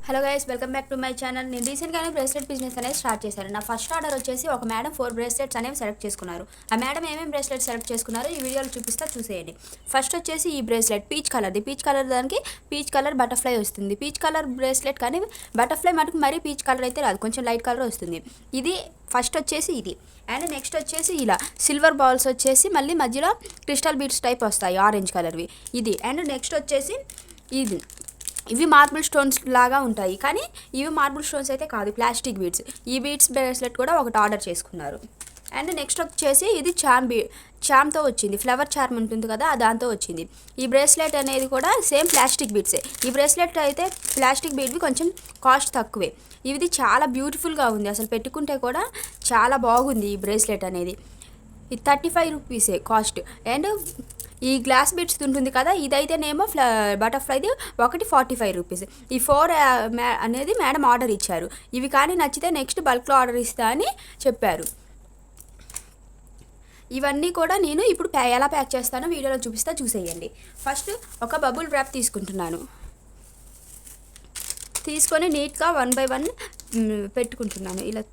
Hello guys, welcome back to my channel. నేను రీసెంట్గానే bracelet business అనేది స్టార్ట్ చేశాను. నా ఫస్ట్ ఆర్డర్ వచ్చేసి ఒక మేడం 4 బ్రేస్లెట్స్ అనేవి సెలెక్ట్ చేసుకున్నారు. ఆ మేడం ఏమేమి బ్రేస్లెట్ సెలెక్ట్ చేసుకున్నారో ఈ వీడియోలో చూసేయండి. ఫస్ట్ వచ్చేసి ఈ బ్రేస్లెట్ పీచ్ కలర్ దానికి పీచ్ కలర్ బటర్ఫ్లై వస్తుంది. పీచ్ కలర్ బ్రేస్లెట్ కానీ బటర్ఫ్లై మటుకు మరీ పీచ్ కలర్ అయితే రాదు, కొంచెం లైట్ కలర్ వస్తుంది. ఇది ఫస్ట్ వచ్చేసి ఇది. అండ్ నెక్స్ట్ వచ్చేసి ఇలా సిల్వర్ బాల్స్ వచ్చేసి మళ్ళీ మధ్యలో క్రిస్టల్ బీడ్స్ టైప్ వస్తాయి ఆరెంజ్ కలర్వి ఇది. అండ్ నెక్స్ట్ వచ్చేసి ఇది. ఇవి మార్బుల్ స్టోన్స్ లాగా ఉంటాయి, కానీ ఇవి మార్బుల్ స్టోన్స్ అయితే కాదు, ప్లాస్టిక్ బీడ్స్. ఈ బీడ్స్ బ్రేస్లెట్ కూడా ఒకటి ఆర్డర్ చేసుకున్నారు. అండ్ నెక్స్ట్ వచ్చేసి ఇది చామ్తో వచ్చింది, ఫ్లవర్ చార్మ్ ఉంటుంది కదా, దాంతో వచ్చింది. ఈ బ్రేస్లెట్ అనేది కూడా సేమ్ ప్లాస్టిక్ బీడ్సే. ఈ బ్రేస్లెట్ అయితే ప్లాస్టిక్ బీడ్వి కొంచెం కాస్ట్ తక్కువే. ఇది చాలా బ్యూటిఫుల్గా ఉంది, అసలు పెట్టుకుంటే కూడా చాలా బాగుంది ఈ బ్రేస్లెట్ అనేది. ఇది 35 రూపీసే కాస్ట్. అండ్ ఈ గ్లాస్ బీడ్స్ ఉంటుంది కదా, ఇదైతేనేమో బటర్ఫ్లైది ఒకటి 45 రూపీస్. ఈ 4 అనేది మేడం ఆర్డర్ ఇచ్చారు. ఇవి కానీ నచ్చితే నెక్స్ట్ బల్క్లో ఆర్డర్ ఇస్తా అని చెప్పారు. ఇవన్నీ కూడా నేను ఇప్పుడు ఎలా ప్యాక్ చేస్తానో వీడియోలో చూసేయండి. ఫస్ట్ ఒక బబుల్ ర్యాప్ తీసుకుంటున్నాను. తీసుకొని నీట్గా 1 by 1 పెట్టుకుంటున్నాను. ఇలా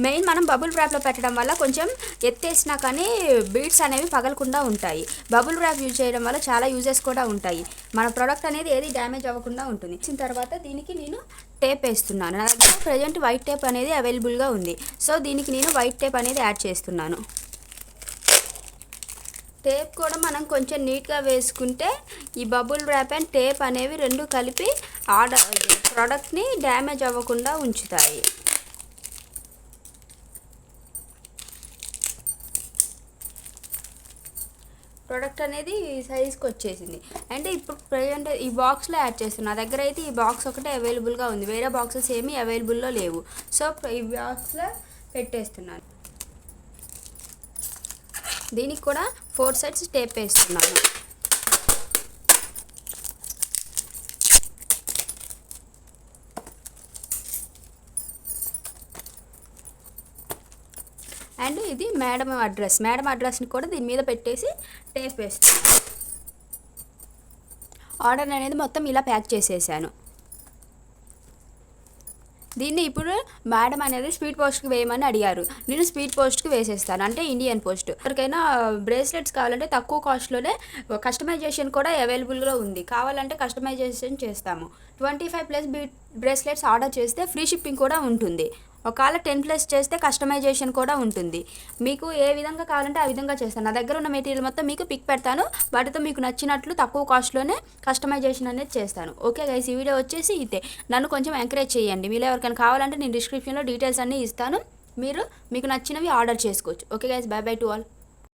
మెయిన్ మనం బబుల్ ర్యాప్లో పెట్టడం వల్ల కొంచెం ఎత్తేసినా కానీ బీడ్స్ అనేవి పగలకుండా ఉంటాయి. బబుల్ ర్యాప్ యూజ్ చేయడం వల్ల చాలా యూజెస్ కూడా ఉంటాయి. మన ప్రోడక్ట్ అనేది ఏది డ్యామేజ్ అవ్వకుండా ఉంటుంది. వచ్చిన తర్వాత దీనికి నేను టేప్ వేస్తున్నాను. నా దగ్గర ప్రజెంట్ వైట్ టేప్ అనేది అవైలబుల్గా ఉంది, సో దీనికి నేను వైట్ టేప్ అనేది యాడ్ చేస్తున్నాను. టేప్ కూడా మనం కొంచెం నీట్గా వేసుకుంటే ఈ బబుల్ ర్యాప్ అండ్ టేప్ అనేవి రెండు కలిపి ప్రోడక్ట్ని డ్యామేజ్ అవ్వకుండా ఉంచుతాయి. ప్రోడక్ట్ అనేది సైజ్కి వచ్చేసింది. అంటే ఇప్పుడు ప్రజెంట్ ఈ బాక్స్లో యాడ్ చేస్తున్నాను. నా దగ్గర అయితే ఈ బాక్స్ ఒకటే అవైలబుల్గా ఉంది, వేరే బాక్సెస్ ఏమీ అవైలబుల్లో లేవు. సో ఈ బాక్స్లో పెట్టేస్తున్నాను. దీనికి కూడా 4 సైడ్స్ టేప్ వేస్తున్నాను. అండ్ ఇది మేడం అడ్రస్ని కూడా దీని మీద పెట్టేసి టేప్ వేస్తాను. ఆర్డర్ అనేది మొత్తం ఇలా ప్యాక్ చేసేసాను. దీన్ని ఇప్పుడు మేడం అనేది స్పీడ్ పోస్ట్కి వేయమని అడిగారు. నేను స్పీడ్ పోస్ట్కి వేసేస్తాను, అంటే ఇండియన్ పోస్ట్. ఎవరికైనా బ్రేస్లెట్స్ కావాలంటే తక్కువ కాస్ట్లోనే కస్టమైజేషన్ కూడా అవైలబుల్గా ఉంది. కావాలంటే కస్టమైజేషన్ చేస్తాము. 25+ బ్రేస్లెట్స్ ఆర్డర్ చేస్తే ఫ్రీ షిప్పింగ్ కూడా ఉంటుంది. ఒకవేళ 10+ చేస్తే కస్టమైజేషన్ కూడా ఉంటుంది. మీకు ఏ విధంగా కావాలంటే ఆ విధంగా చేస్తాను. నా దగ్గర ఉన్న మెటీరియల్ మొత్తం మీకు పిక్ పెడతాను, వాటితో మీకు నచ్చినట్లు తక్కువ కాస్ట్లోనే కస్టమైజేషన్ అనేది చేస్తాను. ఓకే గైస్, ఈ వీడియో వచ్చేసి ఇదే. నన్ను కొంచెం ఎంకరేజ్ చేయండి. మీరు ఎవరికైనా కావాలంటే నేను డిస్క్రిప్షన్లో డీటెయిల్స్ అన్నీ ఇస్తాను, మీకు నచ్చినవి ఆర్డర్ చేసుకోవచ్చు. Okay guys, by to all.